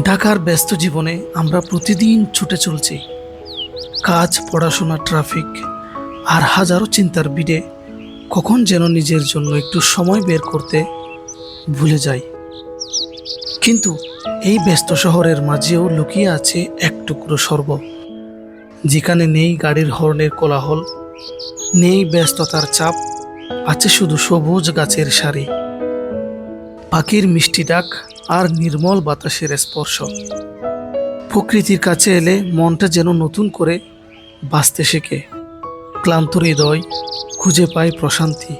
ঢাকার ব্যস্ত জীবনে আমরা প্রতিদিন ছুটে চলছি। কাজ, পড়াশোনা, ট্রাফিক আর হাজারো চিন্তার ভিড়ে কখন যেন নিজের জন্য একটু সময় বের করতে ভুলে যাই। কিন্তু এই ব্যস্ত শহরের মাঝেও লুকিয়ে আছে এক টুকরো স্বর্গ, যেখানে নেই গাড়ির হর্নের কোলাহল, নেই ব্যস্ততার চাপ, আছে শুধু সবুজ গাছের সারি, পাখির মিষ্টি ডাক আর নির্মল বাতাসের স্পর্শ। প্রকৃতির কাছে এলে মনটা যেন নতুন করে বাঁচতে শেখে। ক্লান্ত হৃদয় খুঁজে পায় প্রশান্তি,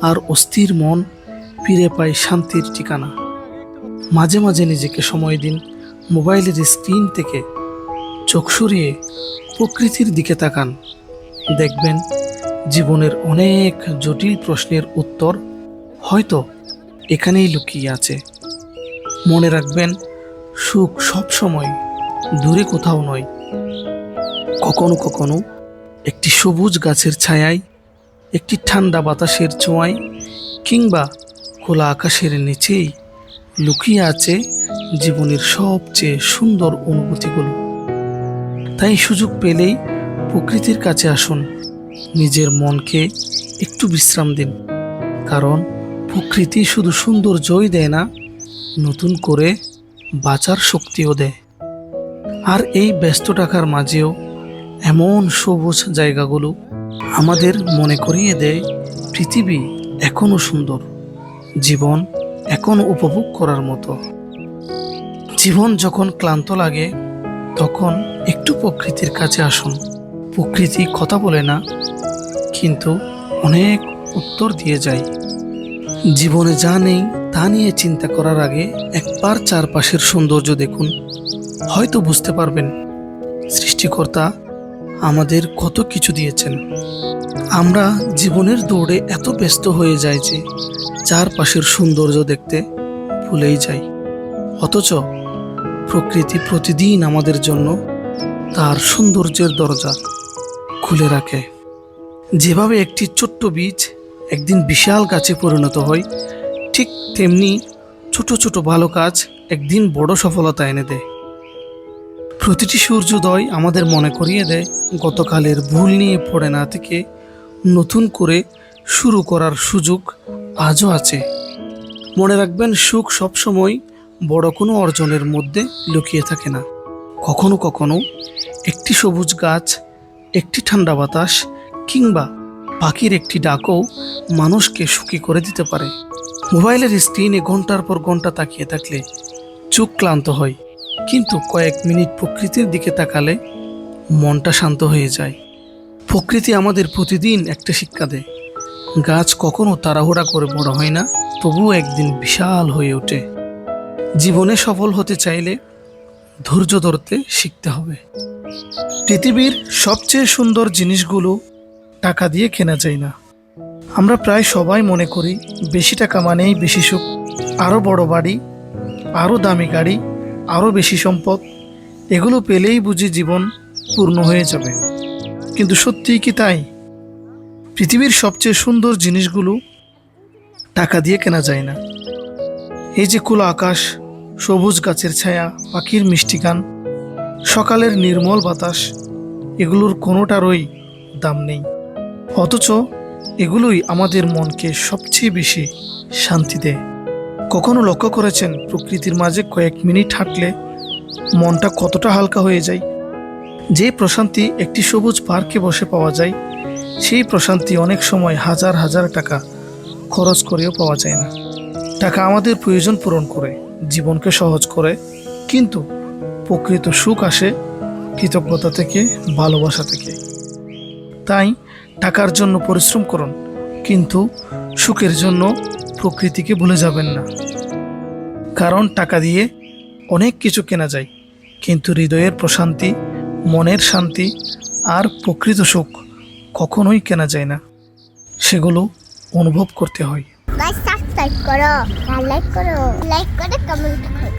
আর অস্থির মন ফিরে পায় শান্তির ঠিকানা। মাঝে মাঝে নিজেকে সময় দিন, মোবাইলের স্ক্রিন থেকে চোখ সরিয়ে প্রকৃতির দিকে তাকান। দেখবেন জীবনের অনেক জটিল প্রশ্নের উত্তর হয়তো এখানেই লুকিয়ে আছে। মনে রাখবেন, সুখ সব সময় দূরে কোথাও নয়। কখনো কখনো একটি সবুজ গাছের ছায়ায়, একটি ঠান্ডা বাতাসের ছোঁয়ায়, কিংবা খোলা আকাশের নিচেই লুকিয়ে আছে জীবনের সবচেয়ে সুন্দর অনুভূতিগুলো। তাই সুযোগ পেলেই প্রকৃতির কাছে আসুন, নিজের মনকে একটু বিশ্রাম দিন। কারণ প্রকৃতি শুধু সৌন্দর্যই দেয় না, নতুন করে বাঁচার শক্তিও দেয়। আর এই ব্যস্ত ঢাকার মাঝেও এমন সবুজ জায়গাগুলো আমাদের মনে করিয়ে দেয় পৃথিবী এখনো সুন্দর, জীবন এখনো উপভোগ করার মতো। জীবন যখন ক্লান্ত লাগে, তখন একটু প্রকৃতির কাছে আসুন। প্রকৃতি কথা বলে না, কিন্তু অনেক উত্তর দিয়ে যায়। জীবনে যা নেই তা নিয়ে চিন্তা করার আগে একবার চারপাশের সৌন্দর্য দেখুন, হয়তো বুঝতে পারবেন সৃষ্টিকর্তা আমাদের কত কিছু দিয়েছেন। আমরা জীবনের দৌড়ে এত ব্যস্ত হয়ে যাই যে চারপাশের সৌন্দর্য দেখতে ভুলেই যাই। অথচ প্রকৃতি প্রতিদিন আমাদের জন্য তার সৌন্দর্যের দরজা খুলে রাখে। যেভাবে একটি ছোট্ট বীজ একদিন বিশাল গাছে পরিণত হয়, ঠিক তেমনি ছোট ছোট ভালো কাজ একদিন বড় সফলতা এনে দেয়। প্রতিটি সূর্যোদয় আমাদের মনে করিয়ে দেয় গতকালের ভুল নিয়ে পড়ে না থেকে নতুন করে শুরু করার সুযোগ আজও আছে। মনে রাখবেন, সুখ সবসময় বড় কোনো অর্জনের মধ্যে লুকিয়ে থাকে না। কখনো কখনো একটি সবুজ গাছ, একটি ঠান্ডা বাতাস কিংবা পাখির একটি ডাকও মানুষকে সুখী করে দিতে পারে। মোবাইলের স্ক্রিনে ঘন্টার পর ঘন্টা তাকিয়ে থাকলে চোখ ক্লান্ত হয়, কিন্তু কয়েক মিনিট প্রকৃতির দিকে তাকালে মনটা শান্ত হয়ে যায়। প্রকৃতি আমাদের প্রতিদিন একটা শিক্ষা দেয়। গাছ কখনো তাড়াহুড়া করে বড় হয় না, তবুও একদিন বিশাল হয়ে ওঠে। জীবনে সফল হতে চাইলে ধৈর্য ধরতে শিখতে হবে। পৃথিবীর সবচেয়ে সুন্দর জিনিসগুলো টাকা দিয়ে কেনা যায় না। আমরা প্রায় সবাই মনে করি বেশি টাকা মানেই বেশি সুখ, আরও বড় বাড়ি, আরও দামি গাড়ি, আরও বেশি সম্পদ, এগুলো পেলেই বুঝি জীবন পূর্ণ হয়ে যাবে। কিন্তু সত্যিই কি তাই? পৃথিবীর সবচেয়ে সুন্দর জিনিসগুলো টাকা দিয়ে কেনা যায় না। এই যে খোলা আকাশ, সবুজ গাছের ছায়া, পাখির মিষ্টি গান, সকালের নির্মল বাতাস, এগুলোর কোনোটারই দাম নেই। অথচ এগুলোই আমাদের মনকে সবচেয়ে বেশি শান্তি দেয়। কখনো লক্ষ্য করেছেন প্রকৃতির মাঝে কয়েক মিনিট হাঁটলে মনটা কতটা হালকা হয়ে যায়? যে প্রশান্তি একটি সবুজ পার্কে বসে পাওয়া যায়, সেই প্রশান্তি অনেক সময় হাজার হাজার টাকা খরচ করেও পাওয়া যায় না। টাকা আমাদের প্রয়োজন পূরণ করে, জীবনকে সহজ করে, কিন্তু প্রকৃত সুখ আসে কৃতজ্ঞতা থেকে, ভালোবাসা থেকে। তাই টাকার জন্য পরিশ্রম করুন, কিন্তু সুখের জন্য প্রকৃতিকে ভুলে যাবেন না। কারণ টাকা দিয়ে অনেক কিছু কেনা যায়, কিন্তু হৃদয়ের প্রশান্তি, মনের শান্তি আর প্রকৃত সুখ কখনোই কেনা যায় না। সেগুলো অনুভব করতে হয়। সাবস্ক্রাইব করো, লাইক করো, কমেন্ট করো।